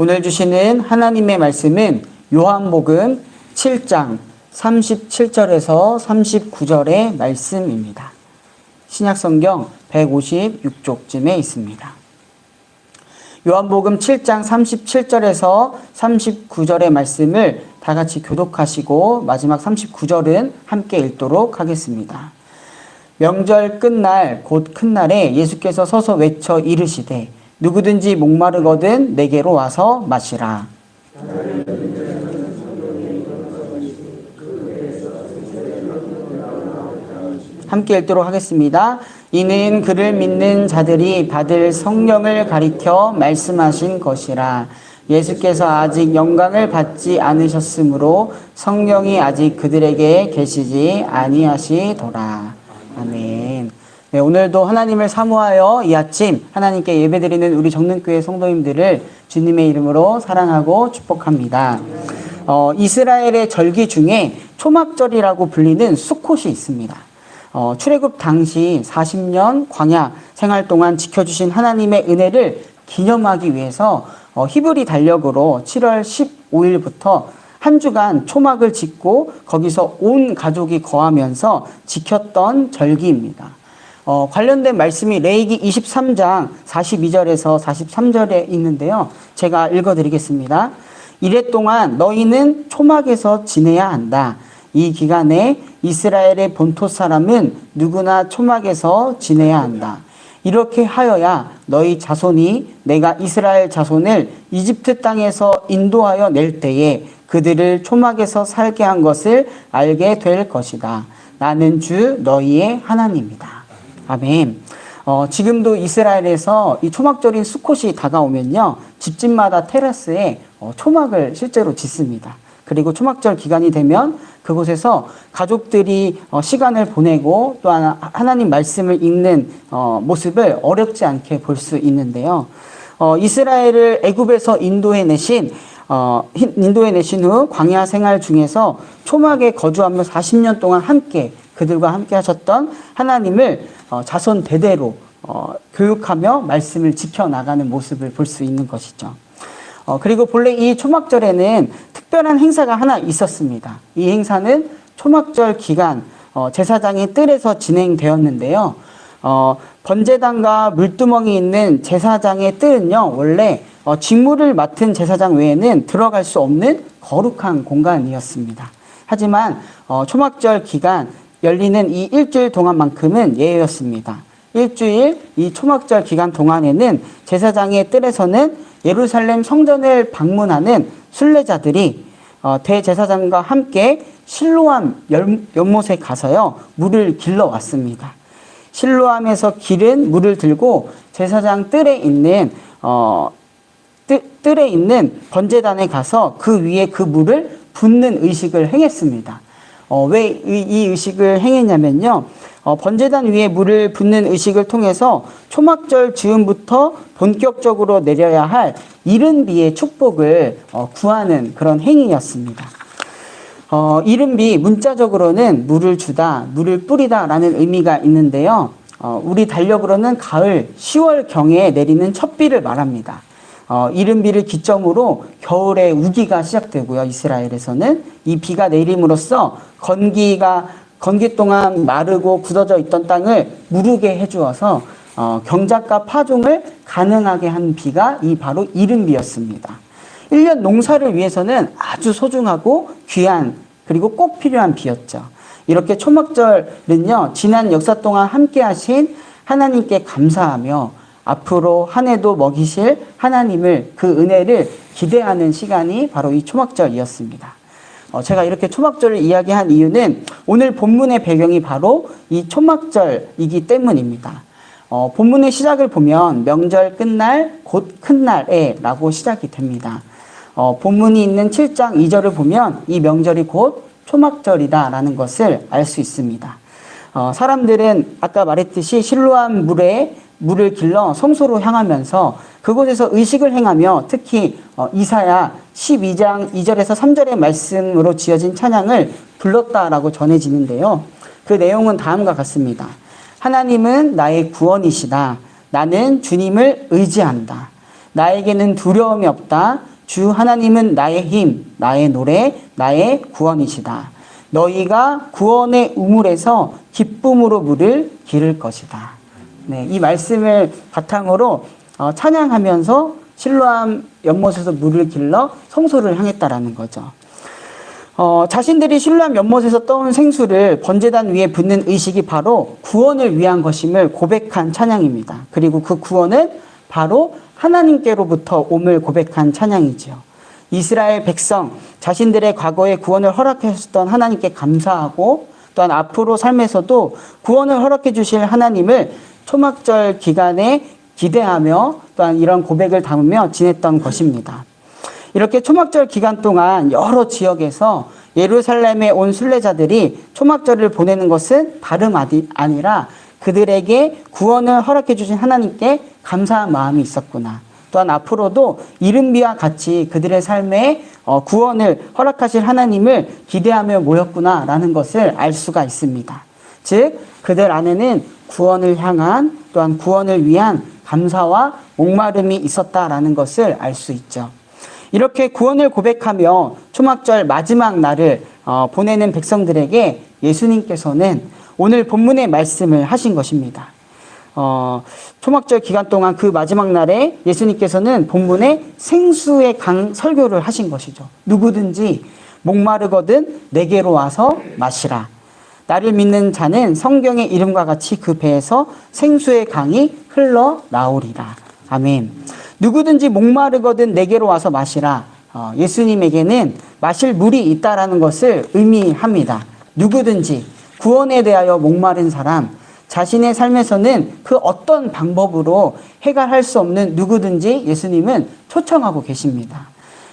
오늘 주시는 하나님의 말씀은 요한복음 7장 37절에서 39절의 말씀입니다. 신약성경 156쪽쯤에 있습니다. 요한복음 7장 37절에서 39절의 말씀을 다 같이 교독하시고 마지막 39절은 함께 읽도록 하겠습니다. 명절 끝날 곧 큰 날에 예수께서 서서 외쳐 이르시되 누구든지 목마르거든 내게로 와서 마시라. 함께 읽도록 하겠습니다. 이는 그를 믿는 자들이 받을 성령을 가리켜 말씀하신 것이라. 예수께서 아직 영광을 받지 않으셨으므로 성령이 아직 그들에게 계시지 아니하시더라. 아멘. 네, 오늘도 하나님을 사모하여 이 아침 하나님께 예배드리는 우리 정릉교회 성도님들을 주님의 이름으로 사랑하고 축복합니다. 이스라엘의 절기 중에 초막절이라고 불리는 수콧이 있습니다. 출애굽 당시 40년 광야 생활 동안 지켜주신 하나님의 은혜를 기념하기 위해서 히브리 달력으로 7월 15일부터 한 주간 초막을 짓고 거기서 온 가족이 거하면서 지켰던 절기입니다. 관련된 말씀이 레위기 23장 42절에서 43절에 있는데요. 제가 읽어드리겠습니다. 이래 동안 너희는 초막에서 지내야 한다. 이 기간에 이스라엘의 본토 사람은 누구나 초막에서 지내야 한다. 이렇게 하여야 너희 자손이 내가 이스라엘 자손을 이집트 땅에서 인도하여 낼 때에 그들을 초막에서 살게 한 것을 알게 될 것이다. 나는 주 너희의 하나님이다. 아멘. 지금도 이스라엘에서 이 초막절인 수콧이 다가오면요, 집집마다 테라스에 초막을 실제로 짓습니다. 그리고 초막절 기간이 되면 그곳에서 가족들이 시간을 보내고 또한 하나님 말씀을 읽는 모습을 어렵지 않게 볼 수 있는데요. 이스라엘을 애굽에서 인도해 내신 후 광야 생활 중에서 초막에 거주하며 40년 동안 그들과 함께 하셨던 하나님을 자손 대대로 교육하며 말씀을 지켜나가는 모습을 볼 수 있는 것이죠. 그리고 본래 이 초막절에는 특별한 행사가 하나 있었습니다. 이 행사는 초막절 기간 제사장의 뜰에서 진행되었는데요. 번제단과 물두멍이 있는 제사장의 뜰은요, 원래 직무를 맡은 제사장 외에는 들어갈 수 없는 거룩한 공간이었습니다. 하지만 초막절 기간 열리는 이 일주일 동안만큼은 예외였습니다. 일주일 이 초막절 기간 동안에는 제사장의 뜰에서는 예루살렘 성전을 방문하는 순례자들이 대제사장과 함께 실로암 연못에 가서요, 물을 길러 왔습니다. 실로암에서 기른 물을 들고 제사장 뜰에 있는 번제단에 가서 그 위에 그 물을 붓는 의식을 행했습니다. 왜 이 의식을 행했냐면요, 번제단 위에 물을 붓는 의식을 통해서 초막절 즈음부터 본격적으로 내려야 할 이른 비의 축복을 구하는 그런 행위였습니다. 이른 비 문자적으로는 물을 주다, 물을 뿌리다 라는 의미가 있는데요. 우리 달력으로는 가을 10월경에 내리는 첫 비를 말합니다. 이른 비를 기점으로 겨울의 우기가 시작되고요. 이스라엘에서는 이 비가 내림으로써 건기 동안 마르고 굳어져 있던 땅을 무르게 해주어서 경작과 파종을 가능하게 한 비가 바로 이른 비였습니다. 1년 농사를 위해서는 아주 소중하고 귀한 그리고 꼭 필요한 비였죠. 이렇게 초막절은요, 지난 역사 동안 함께 하신 하나님께 감사하며 앞으로 한 해도 먹이실 하나님을, 그 은혜를 기대하는 시간이 바로 이 초막절이었습니다. 제가 이렇게 초막절을 이야기한 이유는 오늘 본문의 배경이 바로 이 초막절이기 때문입니다. 본문의 시작을 보면 명절 끝날 곧 큰 날에 라고 시작이 됩니다. 본문이 있는 7장 2절을 보면 이 명절이 곧 초막절이다 라는 것을 알 수 있습니다. 사람들은 아까 말했듯이 실로암 물을 길러 성소로 향하면서 그곳에서 의식을 행하며 특히 이사야 12장 2절에서 3절의 말씀으로 지어진 찬양을 불렀다라고 전해지는데요. 그 내용은 다음과 같습니다. 하나님은 나의 구원이시다. 나는 주님을 의지한다. 나에게는 두려움이 없다. 주 하나님은 나의 힘, 나의 노래, 나의 구원이시다. 너희가 구원의 우물에서 기쁨으로 물을 기를 것이다. 네, 이 말씀을 바탕으로 찬양하면서 실로암 연못에서 물을 길러 성소를 향했다라는 거죠. 자신들이 실로암 연못에서 떠온 생수를 번제단 위에 붓는 의식이 바로 구원을 위한 것임을 고백한 찬양입니다. 그리고 그 구원은 바로 하나님께로부터 옴을 고백한 찬양이지요. 이스라엘 백성, 자신들의 과거의 구원을 허락해 주셨던 하나님께 감사하고 또한 앞으로 삶에서도 구원을 허락해 주실 하나님을 초막절 기간에 기대하며 또한 이런 고백을 담으며 지냈던 것입니다. 이렇게 초막절 기간 동안 여러 지역에서 예루살렘에 온 순례자들이 초막절을 보내는 것은 다름 아니라 그들에게 구원을 허락해 주신 하나님께 감사한 마음이 있었구나. 또한 앞으로도 이른비와 같이 그들의 삶에 구원을 허락하실 하나님을 기대하며 모였구나라는 것을 알 수가 있습니다. 즉 그들 안에는 구원을 향한 또한 구원을 위한 감사와 목마름이 있었다라는 것을 알 수 있죠. 이렇게 구원을 고백하며 초막절 마지막 날을 보내는 백성들에게 예수님께서는 오늘 본문의 말씀을 하신 것입니다. 초막절 기간 동안 그 마지막 날에 예수님께서는 본문에 생수의 강 설교를 하신 것이죠. 누구든지 목마르거든 내게로 와서 마시라. 나를 믿는 자는 성경의 이름과 같이 그 배에서 생수의 강이 흘러나오리라. 아멘. 누구든지 목마르거든 내게로 와서 마시라. 예수님에게는 마실 물이 있다라는 것을 의미합니다. 누구든지 구원에 대하여 목마른 사람, 자신의 삶에서는 그 어떤 방법으로 해결할 수 없는 누구든지 예수님은 초청하고 계십니다.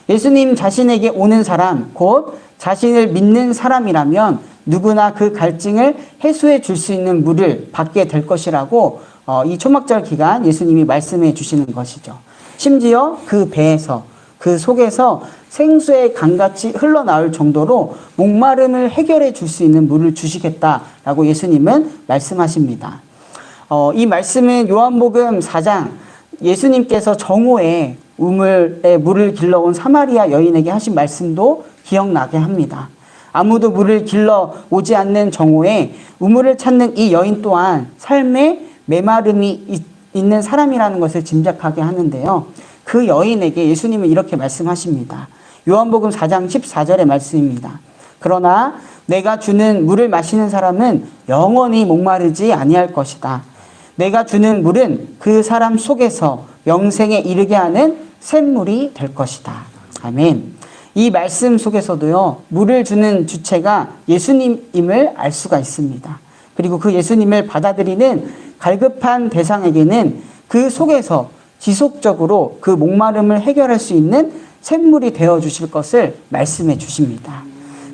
예수님 자신에게 오는 사람, 곧 자신을 믿는 사람이라면 누구나 그 갈증을 해소해 줄 수 있는 물을 받게 될 것이라고 이 초막절 기간 예수님이 말씀해 주시는 것이죠. 심지어 그 배에서, 그 속에서 생수의 강같이 흘러나올 정도로 목마름을 해결해 줄 수 있는 물을 주시겠다라고 예수님은 말씀하십니다. 이 말씀은 요한복음 4장 예수님께서 정오에 우물에 물을 길러온 사마리아 여인에게 하신 말씀도 기억나게 합니다. 아무도 물을 길러 오지 않는 정오에 우물을 찾는 이 여인 또한 삶에 메마름이 있는 사람이라는 것을 짐작하게 하는데요. 그 여인에게 예수님은 이렇게 말씀하십니다. 요한복음 4장 14절의 말씀입니다. 그러나 내가 주는 물을 마시는 사람은 영원히 목마르지 아니할 것이다. 내가 주는 물은 그 사람 속에서 영생에 이르게 하는 샘물이 될 것이다. 아멘. 이 말씀 속에서도요, 물을 주는 주체가 예수님임을 알 수가 있습니다. 그리고 그 예수님을 받아들이는 갈급한 대상에게는 그 속에서 지속적으로 그 목마름을 해결할 수 있는 샘물이 되어 주실 것을 말씀해 주십니다.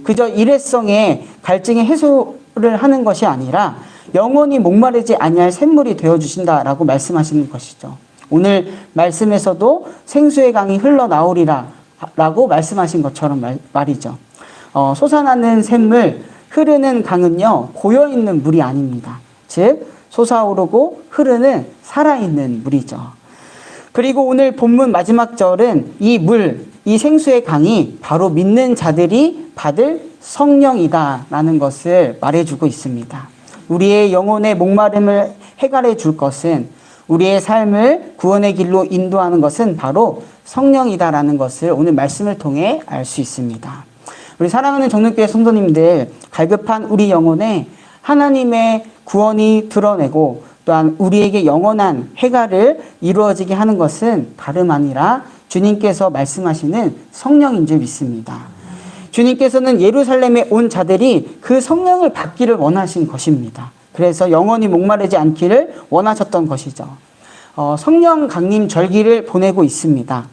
그저 일회성의 갈증의 해소를 하는 것이 아니라 영원히 목마르지 아니할 샘물이 되어 주신다라고 말씀하시는 것이죠. 오늘 말씀에서도 생수의 강이 흘러나오리라 라고 말씀하신 것처럼 말이죠. 솟아나는 샘물, 흐르는 강은요, 고여있는 물이 아닙니다. 즉 솟아오르고 흐르는 살아있는 물이죠. 그리고 오늘 본문 마지막 절은 이 물, 이 생수의 강이 바로 믿는 자들이 받을 성령이다라는 것을 말해주고 있습니다. 우리의 영혼의 목마름을 해결해 줄 것은, 우리의 삶을 구원의 길로 인도하는 것은 바로 성령이다라는 것을 오늘 말씀을 통해 알 수 있습니다. 우리 사랑하는 정릉교회 성도님들, 갈급한 우리 영혼에 하나님의 구원이 드러내고 또한 우리에게 영원한 해결을 이루어지게 하는 것은 다름 아니라 주님께서 말씀하시는 성령인 줄 믿습니다. 주님께서는 예루살렘에 온 자들이 그 성령을 받기를 원하신 것입니다. 그래서 영원히 목마르지 않기를 원하셨던 것이죠. 성령 강림 절기를 보내고 있습니다.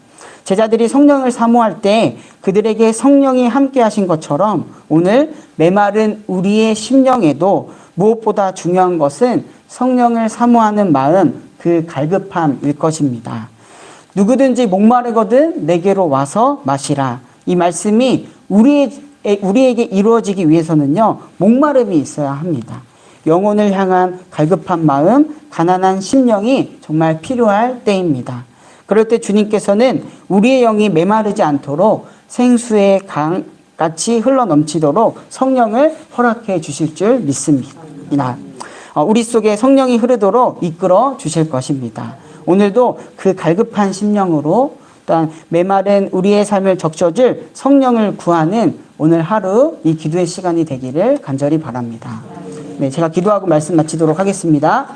제자들이 성령을 사모할 때 그들에게 성령이 함께 하신 것처럼 오늘 메마른 우리의 심령에도 무엇보다 중요한 것은 성령을 사모하는 마음, 그 갈급함일 것입니다. 누구든지 목마르거든 내게로 와서 마시라. 이 말씀이 우리에게 이루어지기 위해서는요, 목마름이 있어야 합니다. 영혼을 향한 갈급한 마음, 가난한 심령이 정말 필요할 때입니다. 그럴 때 주님께서는 우리의 영이 메마르지 않도록 생수의 강 같이 흘러 넘치도록 성령을 허락해 주실 줄 믿습니다. 우리 속에 성령이 흐르도록 이끌어 주실 것입니다. 오늘도 그 갈급한 심령으로 또한 메마른 우리의 삶을 적셔줄 성령을 구하는 오늘 하루 이 기도의 시간이 되기를 간절히 바랍니다. 네, 제가 기도하고 말씀 마치도록 하겠습니다.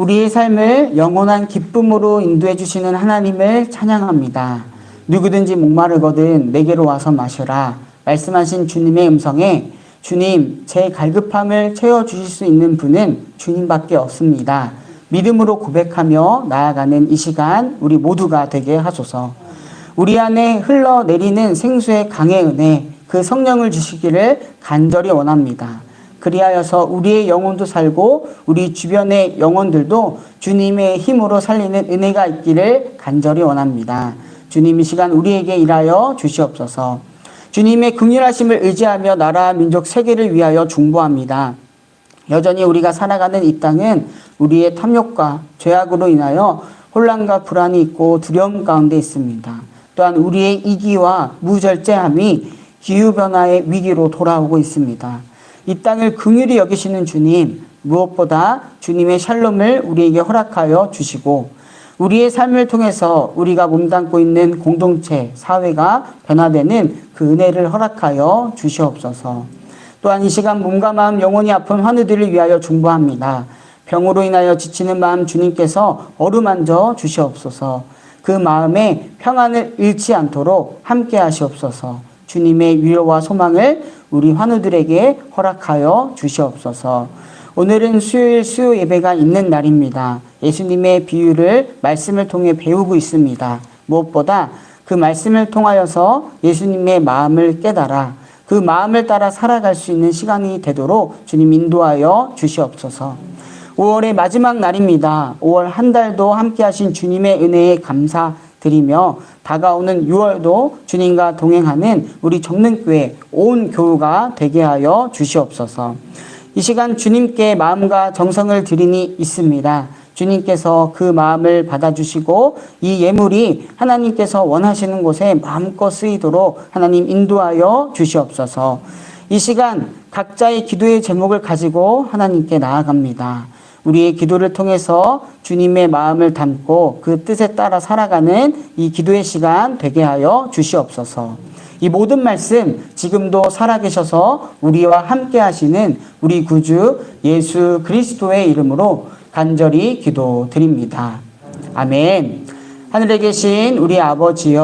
우리의 삶을 영원한 기쁨으로 인도해 주시는 하나님을 찬양합니다. 누구든지 목마르거든 내게로 와서 마셔라 말씀하신 주님의 음성에 주님, 제 갈급함을 채워주실 수 있는 분은 주님밖에 없습니다. 믿음으로 고백하며 나아가는 이 시간 우리 모두가 되게 하소서. 우리 안에 흘러내리는 생수의 강의 은혜, 그 성령을 주시기를 간절히 원합니다. 그리하여서 우리의 영혼도 살고 우리 주변의 영혼들도 주님의 힘으로 살리는 은혜가 있기를 간절히 원합니다. 주님 이 시간 우리에게 일하여 주시옵소서. 주님의 긍휼하심을 의지하며 나라 민족 세계를 위하여 중보합니다. 여전히 우리가 살아가는 이 땅은 우리의 탐욕과 죄악으로 인하여 혼란과 불안이 있고 두려움 가운데 있습니다. 또한 우리의 이기와 무절제함이 기후변화의 위기로 돌아오고 있습니다. 이 땅을 긍휼히 여기시는 주님, 무엇보다 주님의 샬롬을 우리에게 허락하여 주시고 우리의 삶을 통해서 우리가 몸담고 있는 공동체, 사회가 변화되는 그 은혜를 허락하여 주시옵소서. 또한 이 시간 몸과 마음 영혼이 아픈 환우들을 위하여 중보합니다. 병으로 인하여 지치는 마음 주님께서 어루만져 주시옵소서. 그 마음에 평안을 잃지 않도록 함께 하시옵소서. 주님의 위로와 소망을 우리 환우들에게 허락하여 주시옵소서. 오늘은 수요일 수요 예배가 있는 날입니다. 예수님의 비유를 말씀을 통해 배우고 있습니다. 무엇보다 그 말씀을 통하여서 예수님의 마음을 깨달아 그 마음을 따라 살아갈 수 있는 시간이 되도록 주님 인도하여 주시옵소서. 5월의 마지막 날입니다. 5월 한 달도 함께 하신 주님의 은혜에 감사드리며 다가오는 6월도 주님과 동행하는 우리 정릉교회 온 교우가 되게 하여 주시옵소서. 이 시간 주님께 마음과 정성을 드리니 있습니다. 주님께서 그 마음을 받아주시고 이 예물이 하나님께서 원하시는 곳에 마음껏 쓰이도록 하나님 인도하여 주시옵소서. 이 시간 각자의 기도의 제목을 가지고 하나님께 나아갑니다. 우리의 기도를 통해서 주님의 마음을 담고 그 뜻에 따라 살아가는 이 기도의 시간 되게 하여 주시옵소서. 이 모든 말씀 지금도 살아계셔서 우리와 함께 하시는 우리 구주 예수 그리스도의 이름으로 간절히 기도드립니다. 아멘. 하늘에 계신 우리 아버지여